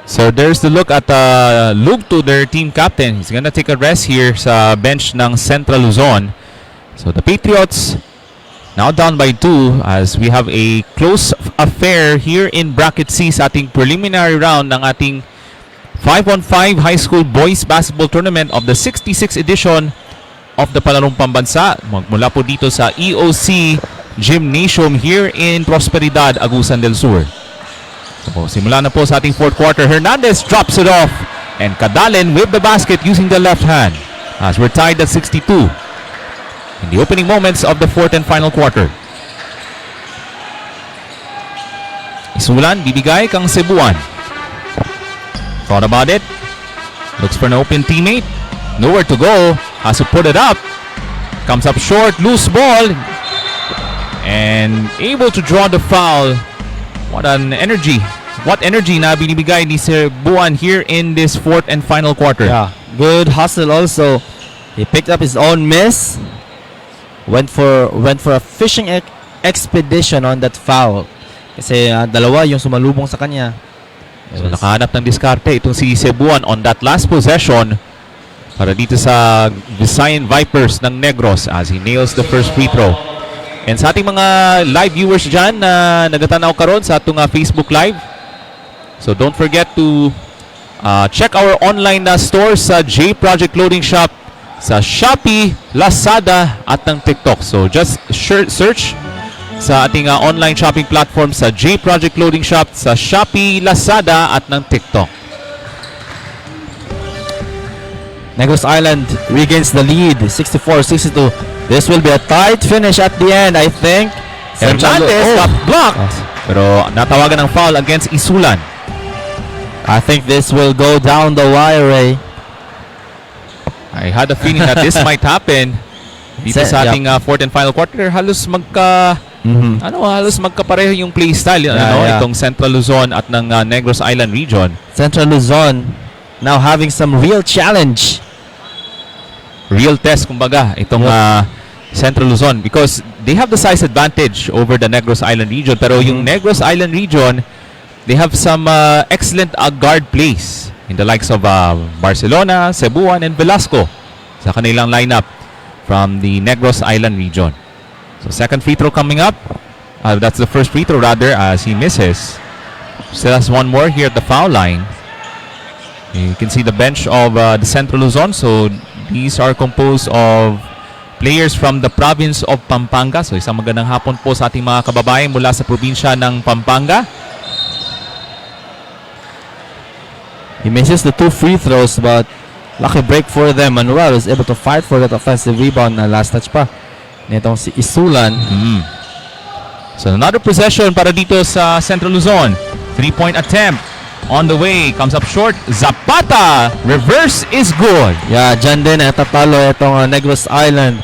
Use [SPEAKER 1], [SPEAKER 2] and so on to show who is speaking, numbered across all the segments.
[SPEAKER 1] So there's the look at Luke to their team captain. He's gonna take a rest here sa bench ng Central Luzon. So the Patriots now down by 2 as we have a close affair here in Bracket C sa ating preliminary round ng ating 5-on-5 high school boys basketball tournament of the 66th edition of the Palarong Pambansa. Magmula po dito sa EOC Gymnasium here in Prosperidad, Agusan del Sur. So, simula na po sa ating fourth quarter. Hernandez drops it off and Cadalen with the basket using the left hand as we're tied at 62 in the opening moments of the fourth and final quarter. Isulan, bibigay kang Cebuan. Thought about it. Looks for an open teammate. Nowhere to go. Has to put it up. Comes up short. Loose ball. And able to draw the foul. What an energy. What energy na binibigay ni Cebuan here in this fourth and final quarter.
[SPEAKER 2] Yeah, good hustle also. He picked up his own miss. Went for a fishing expedition on that foul. Kasi dalawa yung sumalubong sa kanya.
[SPEAKER 1] So nakahanap ng diskarte itong si Cebuan on that last possession para dito sa Visayan Vipers ng Negros as he nails the first free throw. And sa ating mga live viewers dyan na nagatanaw karon sa atong Facebook Live, so don't forget to check our online store sa J Project Clothing Shop sa Shopee, Lazada at ng TikTok. So just search sa ating online shopping platform sa J Project Clothing Shop sa Shopee, Lazada at ng TikTok.
[SPEAKER 2] Negros Island regains the lead, 64-62. This will be a tight finish at the end, I think.
[SPEAKER 1] Hernandez got blocked. Pero natawagan ng foul against Isulan.
[SPEAKER 2] I think this will go down the wire, Ray.
[SPEAKER 1] I had a feeling that this might happen dito sa ating fourth and final quarter. Halos magkapareho yung play style itong Central Luzon at ng Negros Island region.
[SPEAKER 2] Central Luzon now having some real challenge.
[SPEAKER 1] Real test kumbaga itong Central Luzon because they have the size advantage over the Negros Island region, pero yung Negros Island region, they have some excellent guard plays in the likes of Barcelona, Cebuan, and Velasco sa kanilang lineup from the Negros Island region. So second free throw coming up. That's the first free throw rather as he misses. Still has one more here at the foul line. You can see the bench of the Central Luzon. So these are composed of players from the province of Pampanga. So isang magandang hapon po sa ating mga kababayan mula sa probinsya ng Pampanga.
[SPEAKER 2] He misses the two free throws but lucky break for them. Manuel was able to fight for that offensive rebound na last touch pa nitong si Isulan.
[SPEAKER 1] So another possession para dito sa Central Luzon. 3-point attempt on the way. Comes up short. Zapata. Reverse is good.
[SPEAKER 2] Yeah, dyan din tatalo itong Negros Island.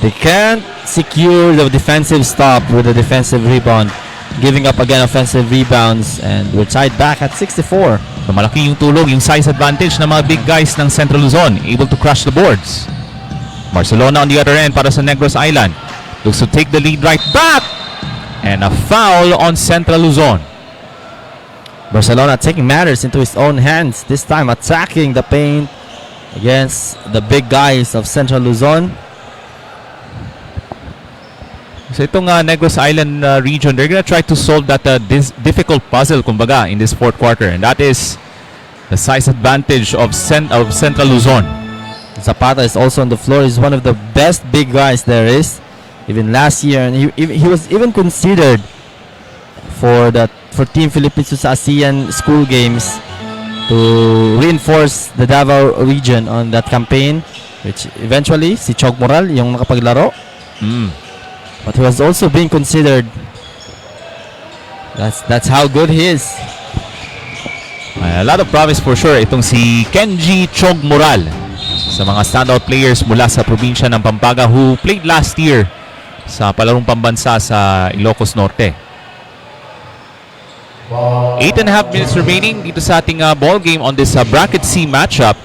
[SPEAKER 2] They can't secure the defensive stop with the defensive rebound. Giving up again offensive rebounds and we're tied back at 64.
[SPEAKER 1] So malaki yung tulong, yung size advantage ng mga big guys ng Central Luzon. Able to crush the boards. Barcelona on the other end para sa Negros Island. Looks to take the lead right back. And a foul on Central Luzon.
[SPEAKER 2] Barcelona taking matters into his own hands. This time attacking the paint against the big guys of Central Luzon.
[SPEAKER 1] So itong Negros Island region, they're gonna try to solve that difficult puzzle kumbaga in this fourth quarter. And that is the size advantage of Central Luzon.
[SPEAKER 2] Zapata is also on the floor. He's one of the best big guys there is. Even last year, and he was even considered for Team Philippines sa ASEAN school games to reinforce the Davao region on that campaign, which eventually si Chog Moral yung nakapaglaro. But he was also being considered. That's how good he is.
[SPEAKER 1] A lot of promise for sure itong si Kenji Chog Moral sa mga standout players mula sa probinsya ng Pampanga who played last year sa Palarong Pambansa sa Ilocos Norte. 8.5 minutes remaining dito sa ating ball game on this bracket C matchup.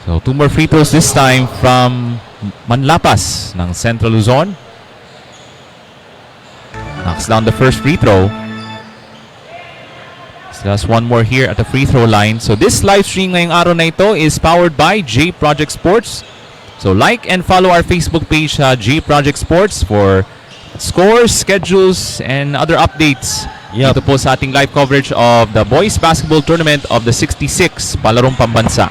[SPEAKER 1] So two more free throws this time from Manlapas ng Central Luzon. Knocks down the first free throw. So that's one more here at the free throw line. So this live stream ngayong araw na ito is powered by J Project Sports. So like and follow our Facebook page, J Project Sports, for scores, schedules, and other updates.
[SPEAKER 2] Yup.
[SPEAKER 1] Ito po sa ating live coverage of the boys basketball tournament of the 66 Palarong Pambansa.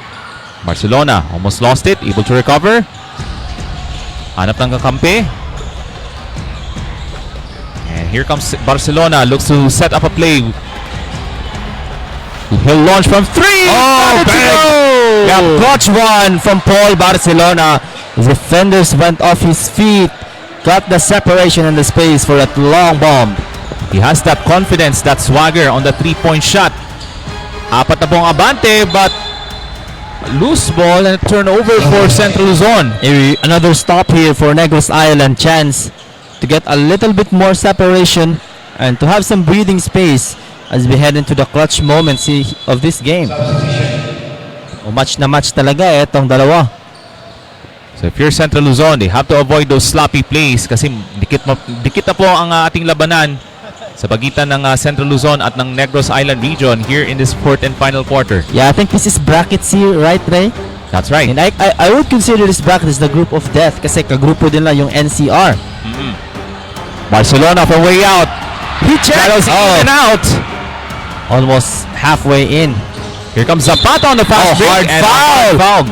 [SPEAKER 1] Barcelona almost lost it, able to recover. Hanap ng kakampi. And here comes Barcelona, looks to set up a play. He'll launch from 3.
[SPEAKER 2] Oh,
[SPEAKER 1] Got it to
[SPEAKER 2] bang.
[SPEAKER 1] go!
[SPEAKER 2] Yeah, clutch one from Paul Barcelona. The defenders went off his feet. Got the separation and the space for that long bomb.
[SPEAKER 1] He has that confidence, that swagger on the 3-point shot. Apat na pong abante, but loose ball and turnover for Central Luzon.
[SPEAKER 2] Another stop here for Negros Island. Chance to get a little bit more separation and to have some breathing space as we head into the clutch moments of this game. Match na match talaga itong dalawa.
[SPEAKER 1] So if you're Central Luzon, they have to avoid those sloppy plays kasi dikit na po ang ating labanan sa pagitan ng Central Luzon at ng Negros Island region here in this fourth and final quarter.
[SPEAKER 2] Yeah, I think this is bracket C, right, Ray?
[SPEAKER 1] That's right.
[SPEAKER 2] And I would consider this bracket as the group of death kasi kagrupo din lang yung NCR.
[SPEAKER 1] Barcelona from way out. He checks in and out.
[SPEAKER 2] Almost halfway in.
[SPEAKER 1] Here comes Zapata on the fast break
[SPEAKER 2] hard
[SPEAKER 1] and
[SPEAKER 2] foul.
[SPEAKER 1] a hard foul.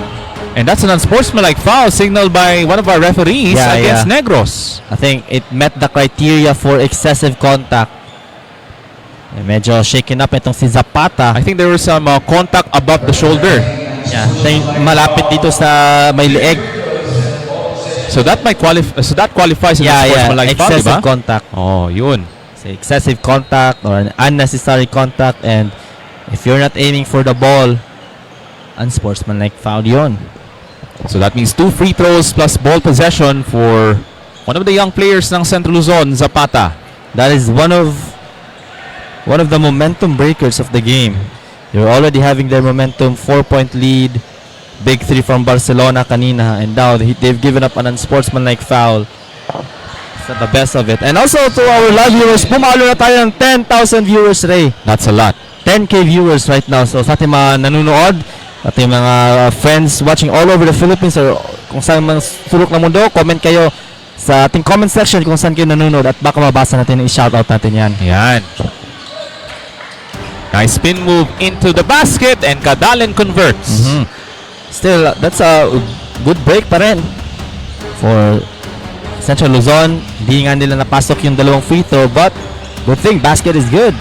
[SPEAKER 1] And that's an unsportsmanlike foul signaled by one of our referees against Negros.
[SPEAKER 2] I think it met the criteria for excessive contact. Medyo shaken up itong si Zapata.
[SPEAKER 1] I think there was some contact above the shoulder.
[SPEAKER 2] Yeah, malapit dito sa may leeg.
[SPEAKER 1] So that might qualifies as a sportsmanlike foul,
[SPEAKER 2] excessive
[SPEAKER 1] diba?
[SPEAKER 2] contact.
[SPEAKER 1] Oh, yun.
[SPEAKER 2] So excessive contact or an unnecessary contact, and if you're not aiming for the ball, unsportsmanlike foul yun.
[SPEAKER 1] So that means 2 free throws plus ball possession for one of the young players ng Central Luzon, Zapata.
[SPEAKER 2] That is one of the momentum breakers of the game. You're already having their momentum, 4-point lead, big 3 from Barcelona kanina, and now they've given up an unsportsmanlike foul. It's not the best of it. And also to our live viewers, pumalo na tayo ng 10,000 viewers, Ray.
[SPEAKER 1] That's a lot.
[SPEAKER 2] 10K viewers right now. So sa ating mga nanonood, ating mga friends watching all over the Philippines or kung saan mang sulok ng mundo, comment kayo sa ating comment section kung saan kayo nanonood at baka mabasa natin, i-shoutout natin yan.
[SPEAKER 1] Yan. Nice spin move into the basket and Kadalen converts.
[SPEAKER 2] Still, that's a good break pa rin for Central Luzon. Hindi nga nila napasok yung dalawang free throw, but good thing, basket is good.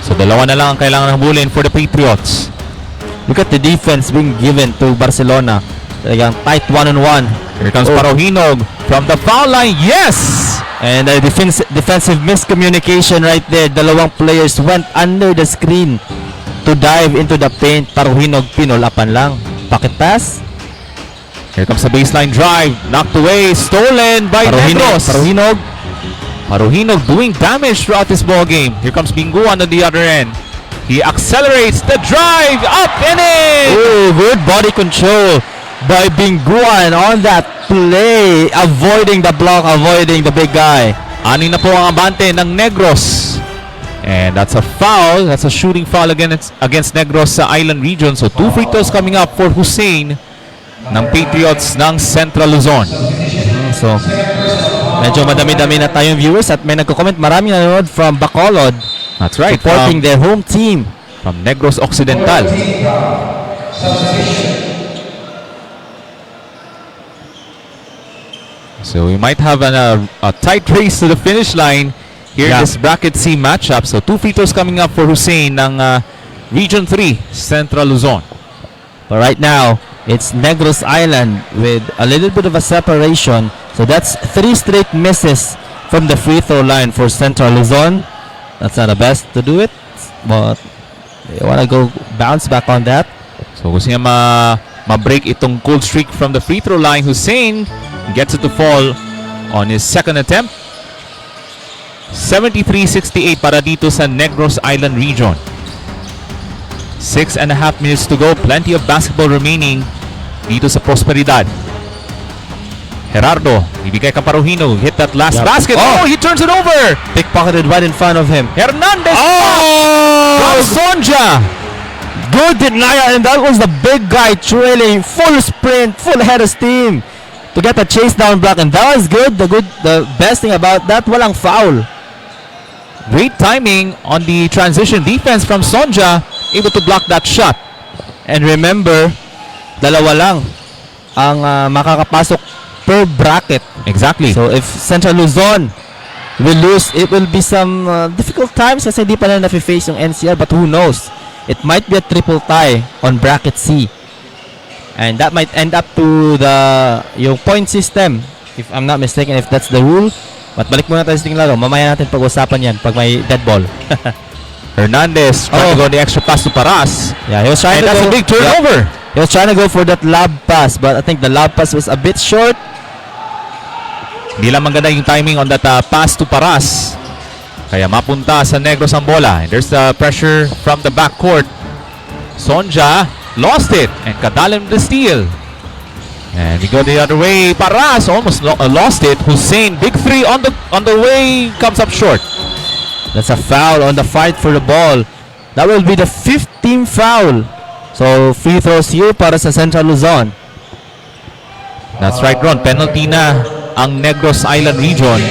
[SPEAKER 1] So dalawa na lang ang kailangan habulin for the Patriots.
[SPEAKER 2] Look at the defense being given to Barcelona. Talagang tight 1-on-1.
[SPEAKER 1] Here comes Parohinog from the foul line. Yes!
[SPEAKER 2] And a defensive miscommunication right there. Dalawang players went under the screen to dive into the paint. Parohinog pinulapan lang. Pocket pass.
[SPEAKER 1] Here comes the baseline drive. Knocked away. Stolen by Negros. Parohinog doing damage throughout this ball game. Here comes Binguan on the other end. He accelerates the drive. Up and in!
[SPEAKER 2] Oh, good body control by Binguan on that play. Avoiding the block, avoiding the big guy.
[SPEAKER 1] Anin na po ang abante ng Negros. And that's a foul. That's a shooting foul against Negros sa Island region. So 2 free throws coming up for Hussein ng Patriots ng Central Luzon.
[SPEAKER 2] So medyo madami-dami na tayong viewers at may nagko-comment. Maraming nanonood from Bacolod.
[SPEAKER 1] That's right.
[SPEAKER 2] Supporting their home team.
[SPEAKER 1] From Negros Occidental. So we might have a tight race to the finish line here in this bracket C matchup. So 2 free throws coming up for Hussein ng Region 3 Central Luzon.
[SPEAKER 2] But right now, it's Negros Island with a little bit of a separation. So that's 3 straight misses from the free throw line for Central Luzon. That's not the best to do it, but they want to go bounce back on that.
[SPEAKER 1] So gusto niya ma-break itong cold streak from the free throw line. Hussein gets it to fall on his second attempt. 73-68 para dito sa Negros Island region. 6.5 minutes to go. Plenty of basketball remaining dito sa Prosperidad. Gerardo, ibigay ka Parohino. Hit that last basket. Oh, he turns it over.
[SPEAKER 2] Pickpocketed right in front of him.
[SPEAKER 1] Hernandez.
[SPEAKER 2] Oh!
[SPEAKER 1] from Sonja.
[SPEAKER 2] Good denial, and that was the big guy trailing, full sprint, full head of steam to get a chase down block, and that was good. The best thing about that, walang foul.
[SPEAKER 1] Great timing on the transition defense from Sonja, able to block that shot.
[SPEAKER 2] And remember, dalawa lang ang makakapasok per bracket.
[SPEAKER 1] Exactly.
[SPEAKER 2] So if Central Luzon will lose, it will be some difficult times kasi hindi pa na nafe-face yung NCR, but who knows? It might be a triple tie on bracket C. And that might end up to yung point system, if I'm not mistaken, if that's the rule. But balik muna tayo sa ating laro. Mamaya natin pag-usapan yan pag may dead ball.
[SPEAKER 1] Hernandez trying to go the extra pass to Paras.
[SPEAKER 2] Yeah, he was trying
[SPEAKER 1] And
[SPEAKER 2] to
[SPEAKER 1] that's
[SPEAKER 2] go,
[SPEAKER 1] a big turnover.
[SPEAKER 2] He was trying to go for that lob pass, but I think the lob pass was a bit short.
[SPEAKER 1] Hindi lang maganda yung timing on that pass to Paras. Kaya mapunta sa Negros ang bola. And there's the pressure from the backcourt. Sonja lost it. And Kadalim the steal. And we go the other way. Paras almost lost it. Hussein, big three on the way, comes up short.
[SPEAKER 2] That's a foul on the fight for the ball. That will be the 15th foul. So free throws here para sa Central Luzon.
[SPEAKER 1] That's right, Ron. Penalty na ang Negros Island region.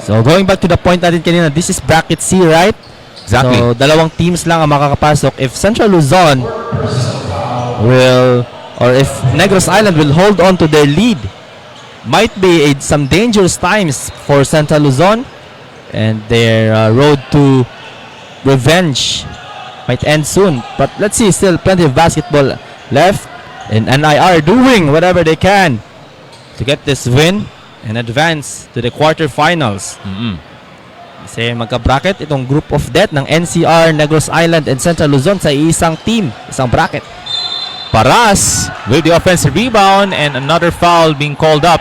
[SPEAKER 2] So going back to the point natin kanina, this is bracket C, right?
[SPEAKER 1] Exactly.
[SPEAKER 2] So dalawang teams lang ang makakapasok. If Central Luzon or if Negros Island will hold on to their lead, might be some dangerous times for Central Luzon, and their road to revenge might end soon. But let's see, still plenty of basketball left, and NIRA doing whatever they can to get this win and advance to the quarterfinals. Kasi magka-bracket itong group of death ng NCR, Negros Island, and Central Luzon sa isang team, isang bracket.
[SPEAKER 1] Paras with the offensive rebound, and another foul being called up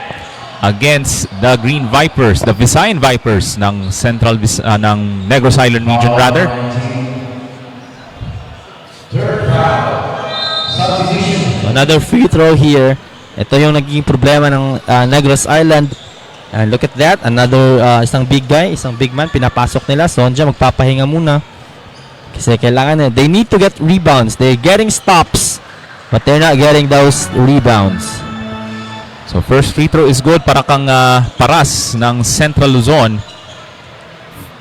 [SPEAKER 1] against the Green Vipers, the Visayan Vipers ng ng Negros Island region rather.
[SPEAKER 2] So another free throw here. Ito yung naging problema ng Negros Island. And look at that, another isang big guy, isang big man pinapasok nila. Sonja magpapahinga muna kasi kailangan they need to get rebounds. They're getting stops, but they're not getting those rebounds.
[SPEAKER 1] So first free throw is good para kang Paras ng Central Luzon.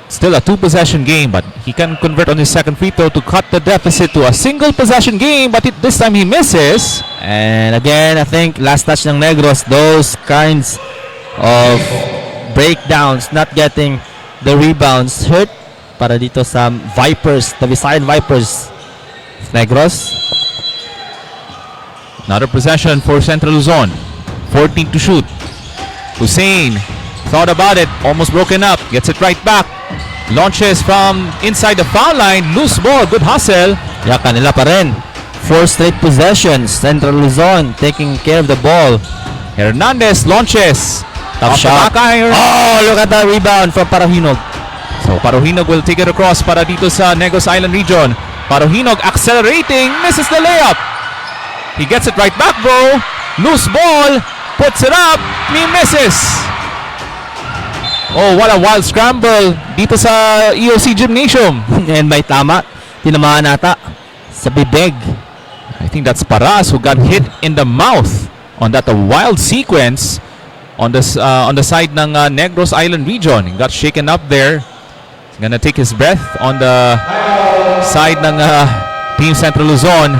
[SPEAKER 1] Still a two-possession game, but he can convert on his second free throw to cut the deficit to a single possession game, but this time he misses.
[SPEAKER 2] And again, I think last touch ng Negros, those kinds of breakdowns, not getting the rebounds, hurt para dito sa Vipers, the Visayan Vipers. Negros.
[SPEAKER 1] Another possession for Central Luzon. 14 to shoot. Hussein thought about it, almost broken up, gets it right back. Launches from inside the foul line, loose ball, good hustle.
[SPEAKER 2] Yeah, kanila pa rin. 4 straight possessions. Central Luzon taking care of the ball.
[SPEAKER 1] Hernandez launches.
[SPEAKER 2] Tough shot. Oh, look at that rebound from Parahinog.
[SPEAKER 1] So Parohinog will take it across para dito sa Negros Island region. Parohinog accelerating, misses the layup. He gets it right back, bro. Loose ball, puts it up, he misses. Oh, what a wild scramble dito sa EOC Gymnasium.
[SPEAKER 2] And may tama, tinamaan nata sa bibig.
[SPEAKER 1] I think that's Paras who got hit in the mouth on that wild sequence on the side ng Negros Island region. He got shaken up there. He's gonna take his breath on the side ng Team Central Luzon.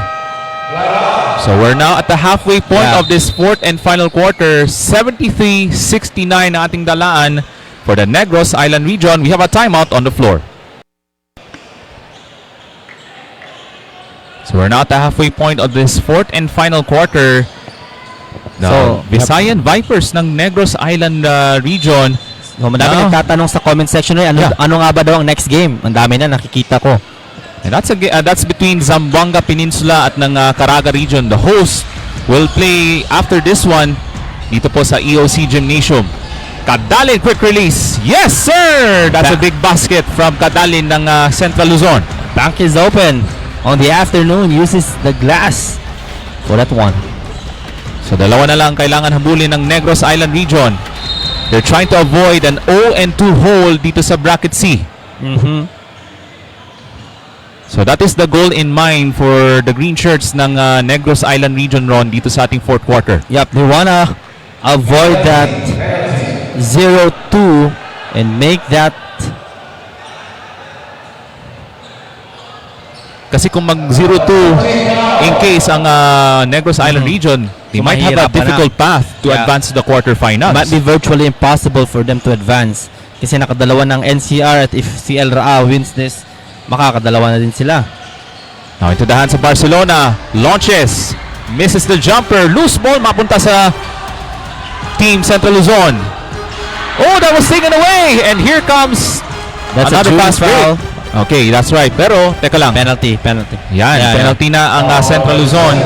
[SPEAKER 1] So we're now at the halfway point of this fourth and final quarter. 73-69 na ating dalaan for the Negros Island region. We have a timeout on the floor. So we're now at the halfway point of this fourth and final quarter. The Visayan Vipers ng Negros Island region.
[SPEAKER 2] So, madami nagtatanong sa comment section rin, ano nga ba daw ang next game? Ang dami na nakikita ko.
[SPEAKER 1] And that's between Zamboanga Peninsula at ng Caraga region. The host will play after this one dito po sa EOC Gymnasium. Kadalin, quick release. Yes, sir! That's a big basket from Kadalin ng Central Luzon.
[SPEAKER 2] Bank is open on the afternoon. Uses the glass for that one.
[SPEAKER 1] So dalawa na lang kailangan habulin ng Negros Island region. They're trying to avoid an 0-2 hole dito sa bracket C.
[SPEAKER 2] Mhm.
[SPEAKER 1] So that is the goal in mind for the green shirts ng Negros Island Region, Ron, dito sa ating fourth quarter.
[SPEAKER 2] Yep, they wanna avoid that 0-2 and make that.
[SPEAKER 1] Kasi kung mag 0-2 in case ang Negros Island Region, they might have a
[SPEAKER 2] mahirapan
[SPEAKER 1] difficult path to
[SPEAKER 2] Yeah.
[SPEAKER 1] advance to the quarterfinals.
[SPEAKER 2] Might be virtually impossible for them to advance. Kasi nakadalawa ng NCR at if CLRAA wins this, makakadalawa na din sila.
[SPEAKER 1] Now into the hands of Barcelona. Launches. Misses the jumper. Loose ball mapunta sa Team Central Luzon. Oh, that was taken away. And here comes
[SPEAKER 2] That's
[SPEAKER 1] another
[SPEAKER 2] a
[SPEAKER 1] pass
[SPEAKER 2] foul.
[SPEAKER 1] break. Okay, that's right. Pero, teka lang.
[SPEAKER 2] Penalty.
[SPEAKER 1] Yan,
[SPEAKER 2] Yeah,
[SPEAKER 1] penalty na ang Central Luzon.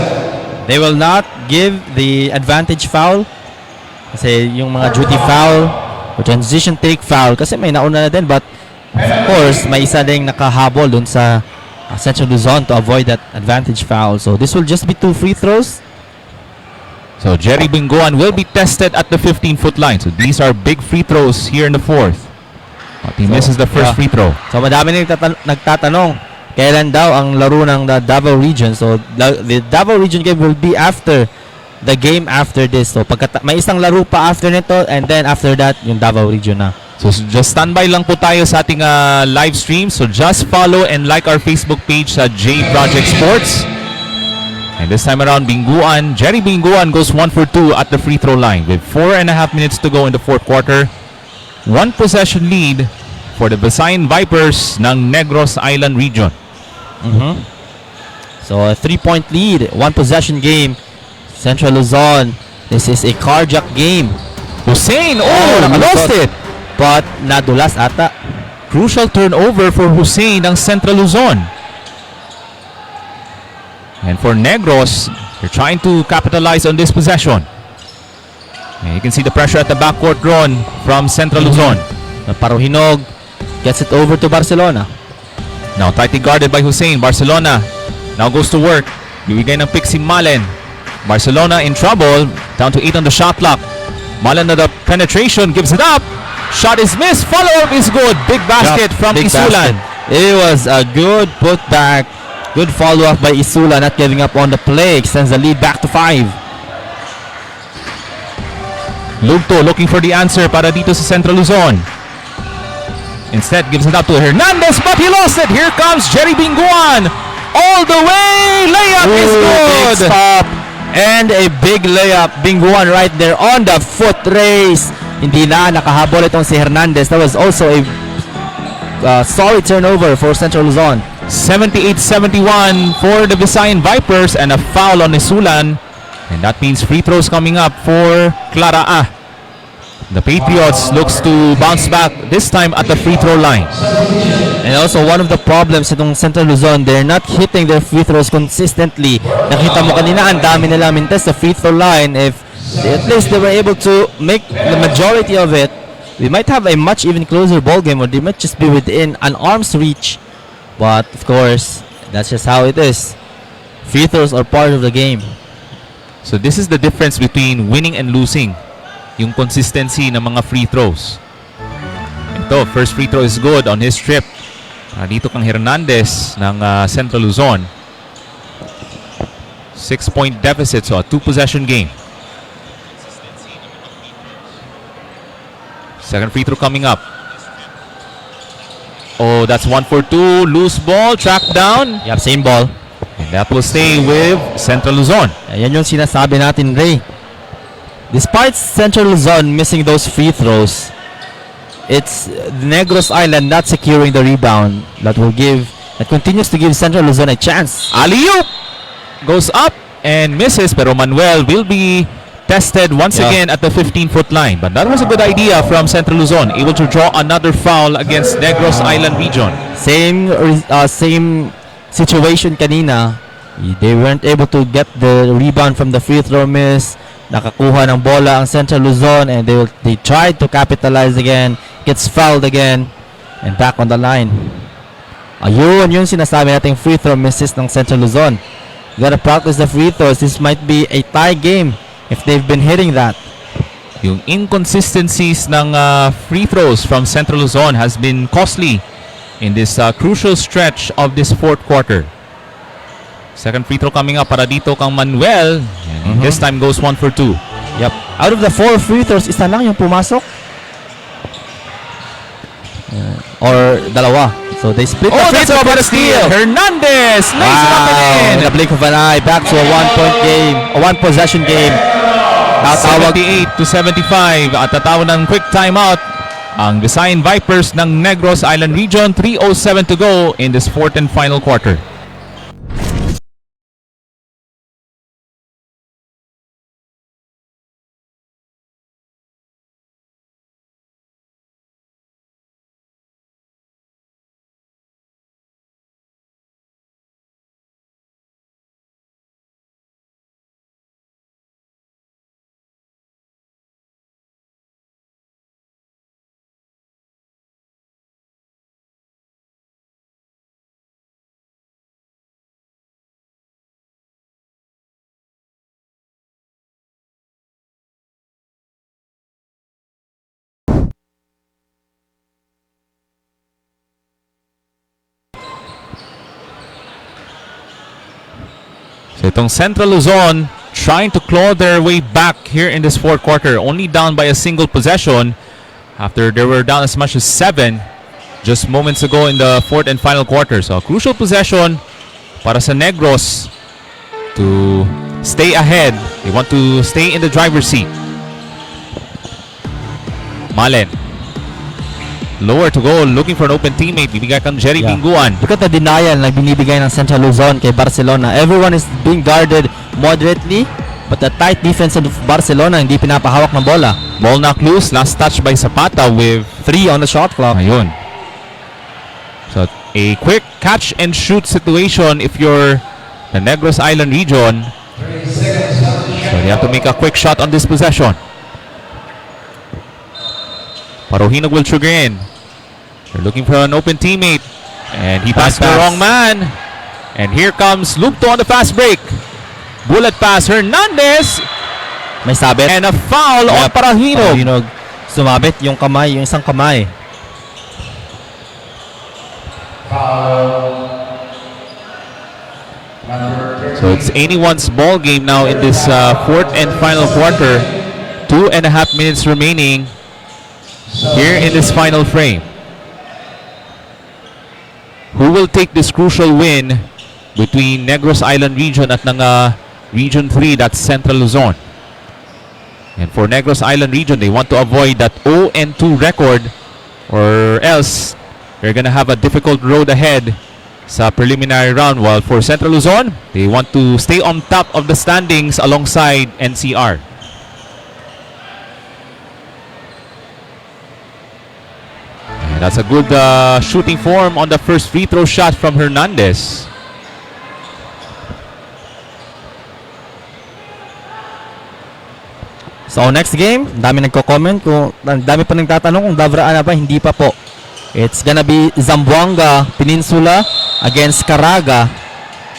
[SPEAKER 2] They will not give the advantage foul. Kasi yung mga duty foul or transition take foul. Kasi may nauna na din. But, of course, may isa ding nakahabol dun sa Central Luzon to avoid that advantage foul. So, this will just be 2 free throws.
[SPEAKER 1] So, Jerry Binguan will be tested at the 15-foot line. So, these are big free throws here in the fourth. But he misses the first free throw.
[SPEAKER 2] So, madami nagtatanong kailan daw ang laro ng the Davao Region. So, the Davao Region game will be after the game after this. So, may isang laro pa after nito and then after that, yung Davao Region na.
[SPEAKER 1] So, just standby lang po tayo sa ating live stream. So, just follow and like our Facebook page sa J Project Sports. And this time around, Jerry Binguan goes 1 for 2 at the free throw line with 4.5 minutes to go in the fourth quarter. 1 possession lead for the Visayan Vipers ng Negros Island Region.
[SPEAKER 2] So, a 3-point lead, 1 possession game. Central Luzon, this is a carjack game.
[SPEAKER 1] Hussein,
[SPEAKER 2] lost
[SPEAKER 1] lost it.
[SPEAKER 2] But nadulas ata.
[SPEAKER 1] Crucial turnover for Hussein ng Central Luzon. And for Negros, they're trying to capitalize on this possession. And you can see the pressure at the backcourt run from Central Luzon.
[SPEAKER 2] Paruhinog gets it over to Barcelona.
[SPEAKER 1] Now tightly guarded by Hussein. Barcelona now goes to work. Bibigay ng pick si Malen. Barcelona in trouble. Down to 8 on the shot clock. Malen na the penetration. Gives it up. Shot is missed. Follow-up is good. Big basket from
[SPEAKER 2] Big
[SPEAKER 1] Isulan.
[SPEAKER 2] basket. It was a good putback. Good follow-up by Isula, not giving up on the play. Extends the lead back to 5.
[SPEAKER 1] Lugto looking for the answer para dito sa Central Luzon. Instead, gives it up to Hernandez, but he lost it. Here comes Jerry Binguan. All the way. Layup is good.
[SPEAKER 2] Big stop. And a big layup. Binguan right there on the foot race. Hindi na nakahabol itong si Hernandez. That was also a solid turnover for Central Luzon.
[SPEAKER 1] 78-71 for the Visayan Vipers and a foul on Isulan. And that means free throws coming up for CLRAA. The Patriots looks to bounce back this time at the free throw line.
[SPEAKER 2] And also one of the problems itong Central Luzon, they're not hitting their free throws consistently. Nakita mo kanina, ang dami nila mintes sa free throw line. If at least they were able to make the majority of it, we might have a much even closer ball game, or they might just be within an arm's reach. But of course, that's just how it is. Free throws are part of the game.
[SPEAKER 1] So this is the difference between winning and losing. Yung consistency ng mga free throws. Ito, first free throw is good on his trip. Dito kang Hernandez ng Central Luzon. 6-point deficit, so a 2-possession game. Second free throw coming up. Oh, that's 1 for 2. Loose ball, tracked down.
[SPEAKER 2] Yep, same ball.
[SPEAKER 1] And that will stay with Central Luzon.
[SPEAKER 2] Ayan yung sinasabi natin, Ray. Despite Central Luzon missing those free throws, it's Negros Island not securing the rebound that continues to give Central Luzon a chance.
[SPEAKER 1] Alley-oop goes up and misses, pero Manuel will be tested once again at the 15-foot line. But that was a good idea from Central Luzon, able to draw another foul against Negros Island Region.
[SPEAKER 2] Same situation kanina. They weren't able to get the rebound from the free throw miss. Nakakuha ng bola ang Central Luzon, and they tried to capitalize again. Gets fouled again and back on the line. Ayun yung sinasabi nating free throw misses ng Central Luzon. You gotta practice the free throws. This might be a tie game if they've been hitting that.
[SPEAKER 1] Yung inconsistencies ng free throws from Central Luzon has been costly in this crucial stretch of this fourth quarter. Second free throw coming up para dito kang Manuel. And this time goes 1 for 2.
[SPEAKER 2] Yep. Out of the 4 free throws, isa lang yung pumasok. Or dalawa. So they split the free throw for the steal.
[SPEAKER 1] Hernandez lays it up and in.
[SPEAKER 2] In the blink of an eye, back to a 1-point game, a 1-possession game. Tatawag
[SPEAKER 1] 78 to 75 at tatawag ng quick timeout ang Visayan Vipers ng Negros Island Region. 3:07 to go in this fourth and final quarter. So itong Central Luzon trying to claw their way back here in this fourth quarter. Only down by a single possession after they were down as much as 7 just moments ago in the fourth and final quarter. So a crucial possession para sa Negros to stay ahead. They want to stay in the driver's seat. Malen. Lower to goal, looking for an open teammate. Bibigay kang Jerry Pinguan.
[SPEAKER 2] Look at the denial na binibigay ng Central Luzon kay Barcelona. Everyone is being guarded moderately, but the tight defense of Barcelona hindi pinapahawak ng bola.
[SPEAKER 1] Ball knocked loose, last touch by Zapata with
[SPEAKER 2] 3 on the shot clock.
[SPEAKER 1] Ayun. So a quick catch and shoot situation if you're the Negros Island region. So you have to make a quick shot on this possession. Parohinog will trigger in. They're looking for an open teammate. And he passed the wrong man. And here comes Lupto on the fast break. Bullet pass, Hernandez.
[SPEAKER 2] May sabit.
[SPEAKER 1] And a foul on Parohinog.
[SPEAKER 2] Parohinog. Sumabit yung kamay, yung isang kamay.
[SPEAKER 1] So it's anyone's ball game now in this fourth and final quarter. 2.5 minutes remaining here in this final frame. Who will take this crucial win between Negros Island Region at ng Region 3, that's Central Luzon? And for Negros Island Region, they want to avoid that 0-2 record, or else they're gonna have a difficult road ahead sa preliminary round. While for Central Luzon, they want to stay on top of the standings alongside NCR. That's a good shooting form on the first free throw shot from Hernandez.
[SPEAKER 2] So next game, dami nagko-comment kung dami pa nagtatanong kung Davraan na ba, hindi pa po. It's gonna be Zamboanga Peninsula against Caraga.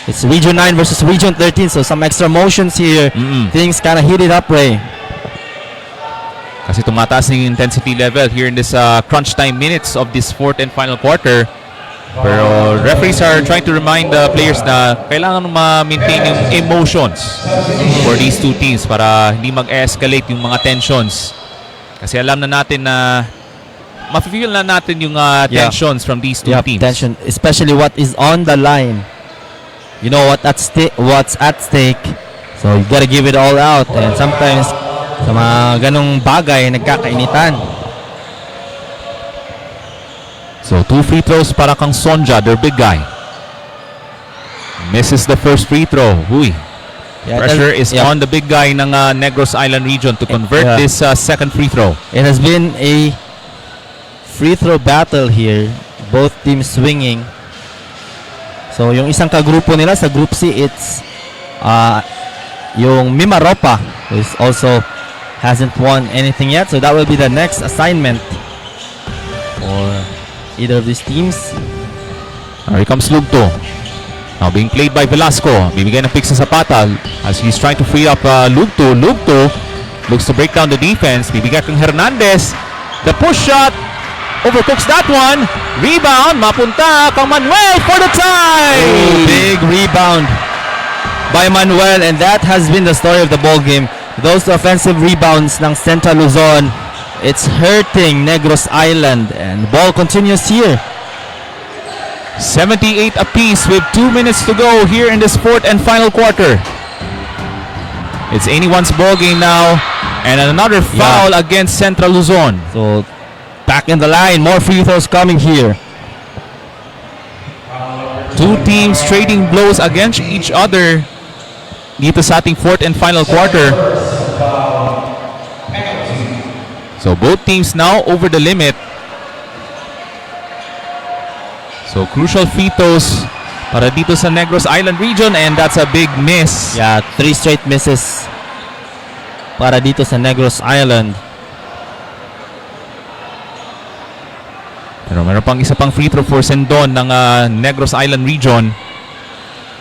[SPEAKER 2] It's Region 9 versus Region 13, so some extra motions here. Things kind of heated up, Ray.
[SPEAKER 1] Kasi tumataas yung intensity level here in this crunch time minutes of this fourth and final quarter. Pero referees are trying to remind the players na kailangan ma-maintain yung emotions for these two teams para hindi mag-escalate yung mga tensions. Kasi alam na natin na ma-feel na natin yung tensions from these two teams.
[SPEAKER 2] Tension, especially what is on the line. You know what's at stake. So you gotta give it all out, and sometimes sa mga ganong bagay, nagkakainitan.
[SPEAKER 1] So 2 free throws para kang Sonja, their big guy. Misses the first free throw. Uy. Pressure is on the big guy ng Negros Island Region to convert this second free throw.
[SPEAKER 2] It has been a free throw battle here. Both teams swinging. So yung isang kagrupo nila sa Group C, it's yung Mimaropa, who is also hasn't won anything yet, so that will be the next assignment for either of these teams.
[SPEAKER 1] Here comes Lugto. Now being played by Velasco. Bibigyan ng pick sa Zapata as he's trying to free up Lugto. Lugto looks to break down the defense. Bibigyan kang Hernandez. The push shot overcooks that one. Rebound, mapunta kang Manuel for the tie.
[SPEAKER 2] Big rebound by Manuel, and that has been the story of the ball game. Those offensive rebounds ng Central Luzon, it's hurting Negros Island, and the ball continues here.
[SPEAKER 1] 78 apiece with 2 minutes to go here in this fourth and final quarter. It's anyone's ball game now, and another foul against Central Luzon.
[SPEAKER 2] So back in the line, more free throws coming here.
[SPEAKER 1] Two teams trading blows against each other dito sa ating fourth and final quarter. So both teams now over the limit. So crucial free throws para dito sa Negros Island region, and that's a big miss.
[SPEAKER 2] Yeah, 3 straight misses para dito sa Negros Island.
[SPEAKER 1] Pero meron pang isa pang free throw for Sendon ng Negros Island region.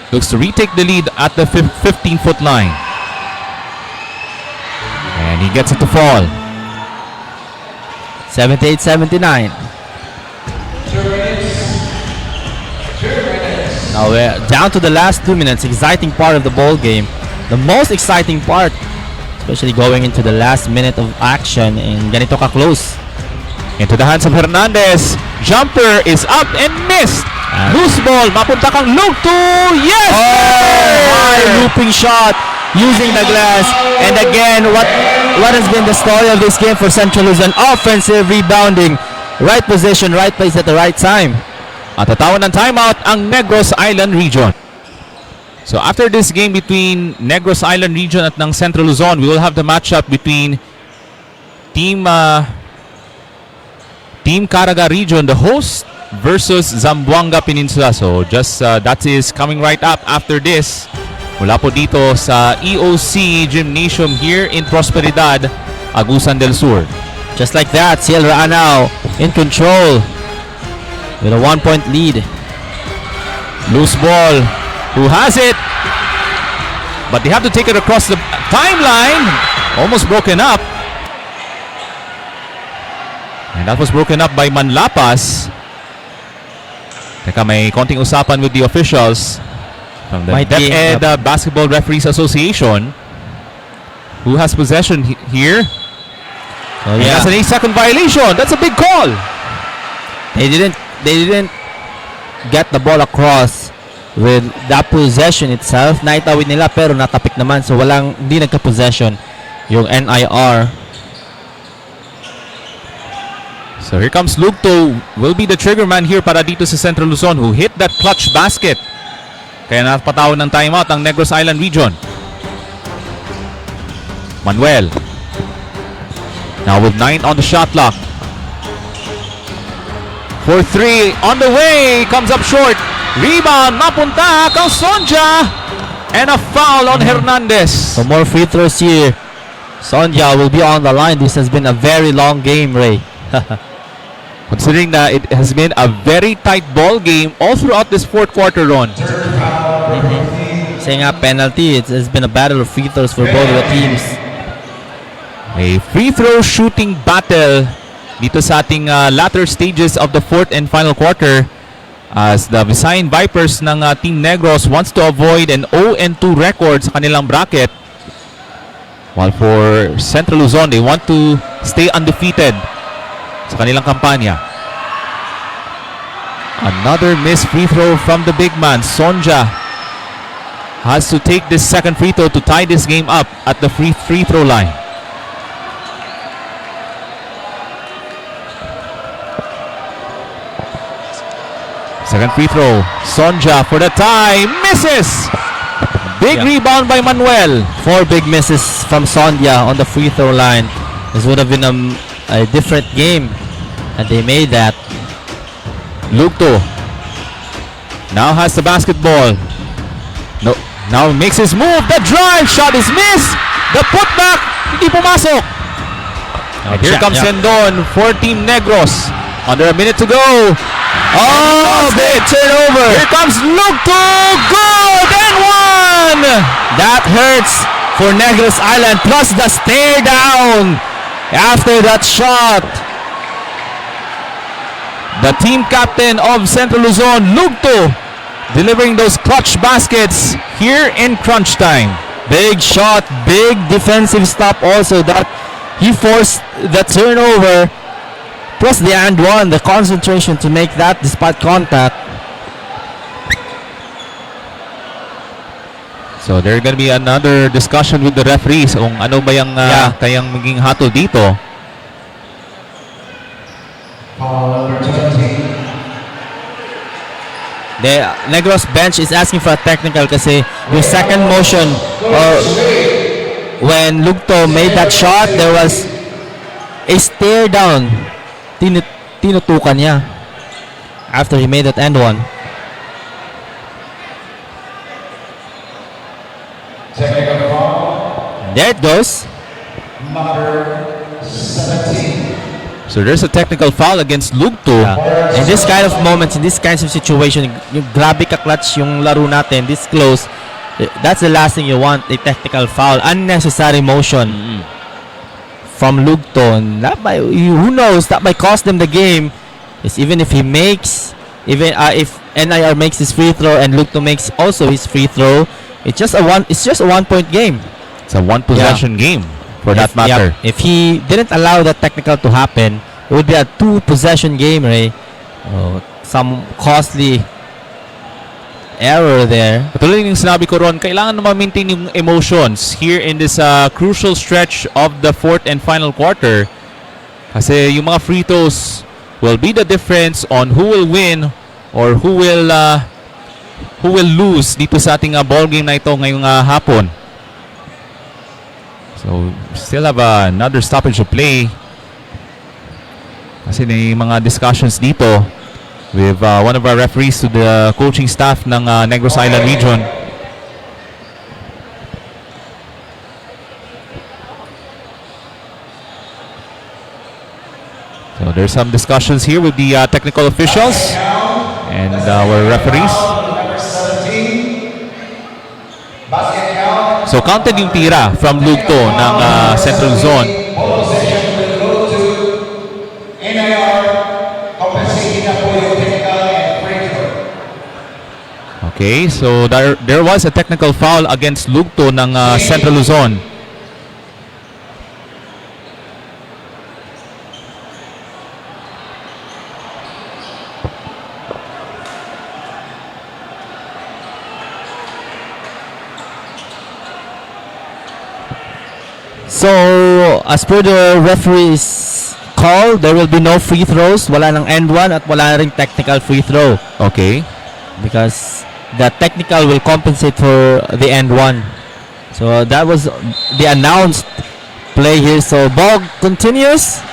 [SPEAKER 1] Looks to retake the lead at the 15-foot line. And he gets it to fall.
[SPEAKER 2] 78-79. Now we're down to the last 2 minutes. Exciting part of the ball game. The most exciting part, especially going into the last minute of action, and ganito ka-close.
[SPEAKER 1] Into the hands of Hernandez. Jumper is up and missed. Loose ball. Mapunta kang loop to. Yes!
[SPEAKER 2] High looping shot using the glass. And again, what has been the story of this game for Central Luzon? Offensive rebounding. Right position, right place at the right time.
[SPEAKER 1] At tatawan ng timeout ang Negros Island region. So after this game between Negros Island region at ng Central Luzon, we will have the matchup between Team Caraga region, the host, versus Zamboanga Peninsula. So just that is coming right up after this. Mula po dito sa EOC Gymnasium here in Prosperidad, Agusan del Sur.
[SPEAKER 2] Just like that, CLRAA now in control with a 1-point lead.
[SPEAKER 1] Loose ball. Who has it? But they have to take it across the timeline. Almost broken up. And that was broken up by Manlapas. Teka, may konting usapan with the officials from the DepEd Basketball Referees Association. Who has possession here?
[SPEAKER 2] Oh,
[SPEAKER 1] And
[SPEAKER 2] yeah.
[SPEAKER 1] that's an 8-second violation. That's a big call.
[SPEAKER 2] They didn't get the ball across with that possession itself. Naitawid nila pero natapik naman, so hindi nagka-possession yung NIR.
[SPEAKER 1] So here comes Lugto, will be the trigger man here para dito sa Central Luzon, who hit that clutch basket. Kaya napatawag ng timeout ang Negros Island region. Manuel. Now with 9 on the shot clock. For 3 on the way, comes up short. Rebound, mapunta kang Sonja. And a foul on Hernandez.
[SPEAKER 2] So more free throws here. Sonja will be on the line. This has been a very long game, Ray.
[SPEAKER 1] Considering that it has been a very tight ball game all throughout this fourth quarter run.
[SPEAKER 2] Saying a penalty, it has been a battle of free throws for both of the teams.
[SPEAKER 1] A free throw shooting battle dito sa ating latter stages of the fourth and final quarter, as the Visayan Vipers ng Team Negros wants to avoid an 0-2 record sa kanilang bracket, while for Central Luzon, they want to stay undefeated sa kanilang kampanya. Another missed free throw from the big man. Sonja has to take this second free throw to tie this game up at the free throw line. Second free throw. Sonja for the tie. Misses! Big rebound by Manuel.
[SPEAKER 2] 4 big misses from Sonja on the free throw line. This would have been a different game had they made that.
[SPEAKER 1] Lugto now has the basketball. No, now makes his move. The drive shot is missed. The putback, hindi pumasok. And here comes Sendon for Team Negros. Under a minute to go.
[SPEAKER 2] Oh, big turnover.
[SPEAKER 1] Here comes Lugto. Good and one.
[SPEAKER 2] That hurts for Negros Island, plus the stare down after that shot.
[SPEAKER 1] the team captain of Central Luzon, Lugto, delivering those clutch baskets here in crunch time.
[SPEAKER 2] Big shot, big defensive stop also that he forced the turnover plus the and one, the concentration to make that despite contact.
[SPEAKER 1] So there's gonna be another discussion with the referees kung ano ba yung kayang maging hatol dito.
[SPEAKER 2] The Negros bench is asking for a technical kasi yung second motion when Lugto made that shot, there was a stare down. Tinutukan niya after he made that end one. There it goes.
[SPEAKER 1] So there's a technical foul against Lugto.
[SPEAKER 2] In this kind of moments, in this kinds of situation, yung grabe ka-clutch yung laro natin, this close, that's the last thing you want, a technical foul. Unnecessary motion from Lugto. And that might, who knows, that might cost them the game. Is even if he makes, if NIR makes his free throw and Lugto makes also his free throw, it's just a 1-point game.
[SPEAKER 1] It's a one possession game for that matter.
[SPEAKER 2] If he didn't allow that technical to happen, it would be a 2-possession game, Ray. Some costly error there.
[SPEAKER 1] Patuloy yung sinabi ko ron, kailangan na ma-maintain yung emotions here in this crucial stretch of the fourth and final quarter. Kasi yung mga free throws will be the difference on who will win or who will lose dito sa ating ball game na ito ngayong hapon. So, still have another stoppage of play. Kasi may mga discussions dito with one of our referees to the coaching staff ng Negros Island region. So, there's some discussions here with the technical officials and our referees. So counted yung tira from Lugto ng Central Zone. Okay, so there was a technical foul against Lugto ng Central Luzon.
[SPEAKER 2] So, as per the referee's call, there will be no free throws. Wala ng end one at wala ring technical free throw.
[SPEAKER 1] Okay.
[SPEAKER 2] Because the technical will compensate for the end one. So, that was the announced play here. So, ball continues.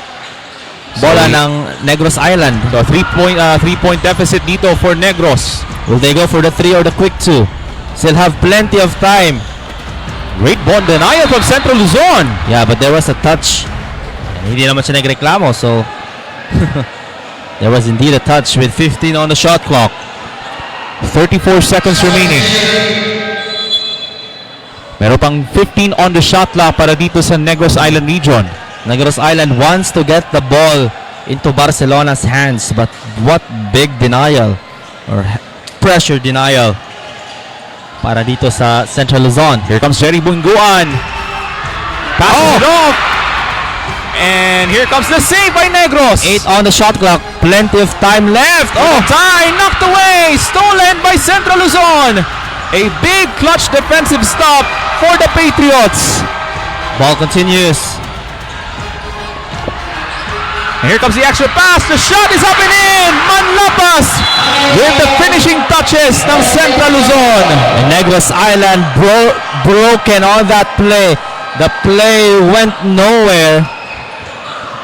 [SPEAKER 2] Bola ng Negros Island.
[SPEAKER 1] So, three-point deficit dito for Negros.
[SPEAKER 2] Will they go for the 3 or the quick 2? Still have plenty of time.
[SPEAKER 1] Great ball denial from Central Luzon.
[SPEAKER 2] Yeah, but there was a touch. And hindi naman siya nagreklamo, so there was indeed a touch with 15 on the shot clock.
[SPEAKER 1] 34 seconds remaining. Meron pang 15 on the shot clock para dito sa Negros Island region.
[SPEAKER 2] Negros Island wants to get the ball into Barcelona's hands, but what big denial or pressure denial para dito sa Central Luzon.
[SPEAKER 1] Here comes Jerry Bunguan. Passes it off. And here comes the save by Negros.
[SPEAKER 2] 8 on the shot clock. Plenty of time left.
[SPEAKER 1] Oh, tie knocked away. Stolen by Central Luzon. A big clutch defensive stop for the Patriots.
[SPEAKER 2] Ball continues.
[SPEAKER 1] And here comes the extra pass. The shot is up and in. Manlapas with the finishing touches ng Central Luzon.
[SPEAKER 2] And Negros Island broken on that play. The play went nowhere.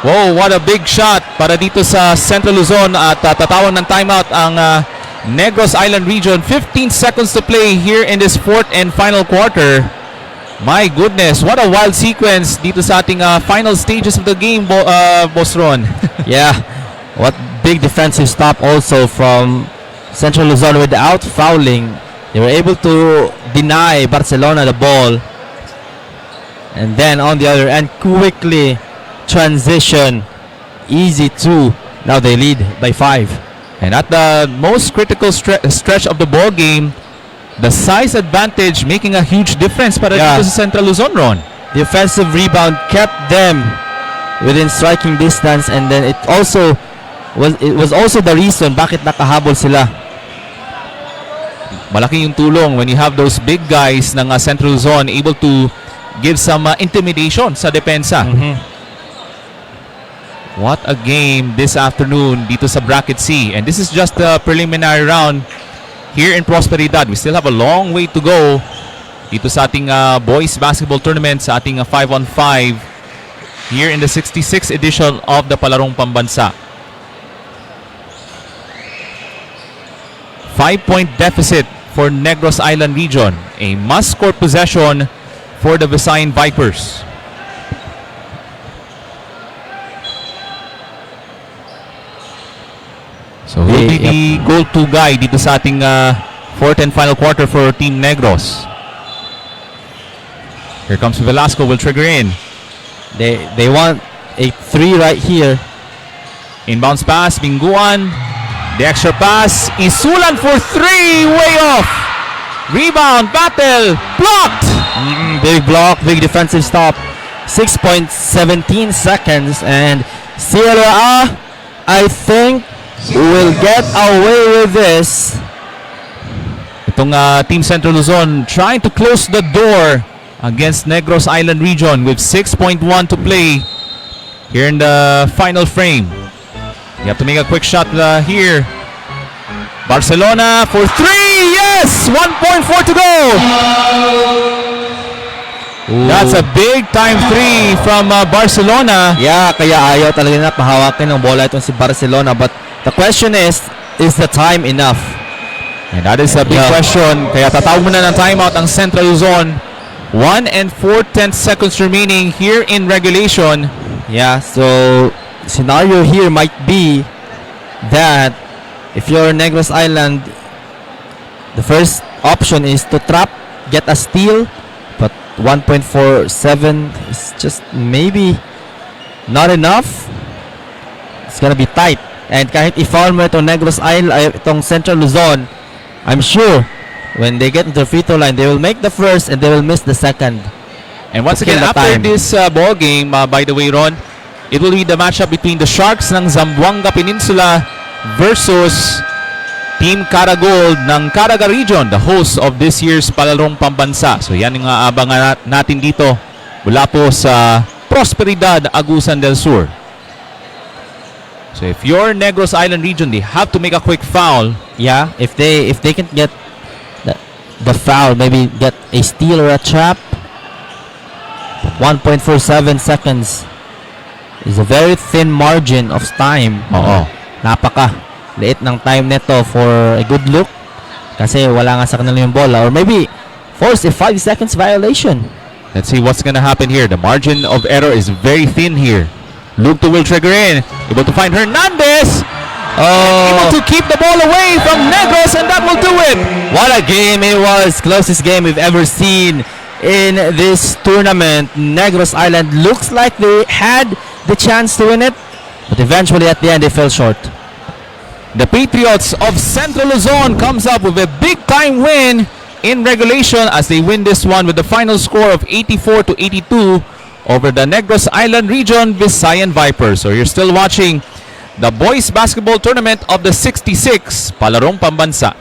[SPEAKER 1] Whoa, what a big shot para dito sa Central Luzon at tatawan ng timeout ang Negros Island region. 15 seconds to play here in this fourth and final quarter. My goodness, what a wild sequence dito sa ating final stages of the game, Boss Ron.
[SPEAKER 2] Yeah, what big defensive stop also from Central Luzon without fouling. They were able to deny Barcelona the ball. And then on the other end, quickly transition. Easy 2 Now they lead by 5.
[SPEAKER 1] And at the most critical stretch of the ball game, the size advantage making a huge difference para dito sa Central Luzon, Ron.
[SPEAKER 2] The offensive rebound kept them within striking distance, and then it was also the reason bakit nakahabol sila.
[SPEAKER 1] Malaki yung tulong when you have those big guys ng Central Luzon able to give some intimidation sa depensa. What a game this afternoon dito sa Bracket C. And this is just the preliminary round here in Prosperidad. We still have a long way to go dito sa ating boys basketball tournament, sa ating 5-on-5 here in the 66th edition of the Palarong Pambansa. 5-point deficit for Negros Island region. A must-score possession for the Visayan Vipers. So he'll be the go-to guy dito sa ating fourth and final quarter for Team Negros. Here comes Velasco, will trigger in.
[SPEAKER 2] They want a 3 right here.
[SPEAKER 1] Inbounds pass, Binguan. The extra pass, Isulan for 3, way off. Rebound, battle, blocked.
[SPEAKER 2] Big block, big defensive stop. 6.17 seconds, and CLRAA, I think, will get away with this.
[SPEAKER 1] Itong Team Central Luzon trying to close the door against Negros Island region with 6.1 to play here in the final frame. You have to make a quick shot here. Barcelona for 3, yes! 1.4 to go. That's a big time 3 from Barcelona.
[SPEAKER 2] Yeah, kaya ayaw talaga na pahawakin ng bola itong si Barcelona. But the question is the time enough?
[SPEAKER 1] And that is a big question. Kaya tatawag muna ng timeout ang Central Luzon. 1 and 4/10 seconds remaining here in regulation.
[SPEAKER 2] Yeah, so scenario here might be that if you're Negros Island, the first option is to trap, get a steal, but 1.47 is just maybe not enough. It's gonna be tight. And kahit i-foul mo itong Negros Island, itong Central Luzon, I'm sure when they get into the free throw line, they will make the first and they will miss the second.
[SPEAKER 1] And once again, after this ball game, by the way, Ron, it will be the matchup between the Sharks ng Zamboanga Peninsula versus Team Caragold ng Caraga Region, the host of this year's Palarong Pambansa. So yan yung aabangan natin dito mula po sa Prosperidad, Agusan del Sur. So if you're Negros Island region, they have to make a quick foul.
[SPEAKER 2] Yeah, if they can get the foul, maybe get a steal or a trap. 1.47 seconds is a very thin margin of time. Napaka liit ng time neto for a good look kasi wala nga sa kanila yung bola, or maybe force a 5 seconds violation.
[SPEAKER 1] Let's see what's gonna happen here. The margin of error is very thin here. Luke will trigger in, able to find Hernandez. Able to keep the ball away from Negros, and that will do it.
[SPEAKER 2] What a game it was. Closest game we've ever seen in this tournament. Negros Island looks like they had the chance to win it, but eventually at the end they fell short.
[SPEAKER 1] The Patriots of Central Luzon comes up with a big time win in regulation as they win this one with the final score of 84-82 over the Negros Island region Visayan Vipers. So you're still watching the boys basketball tournament of the 66 Palarong Pambansa.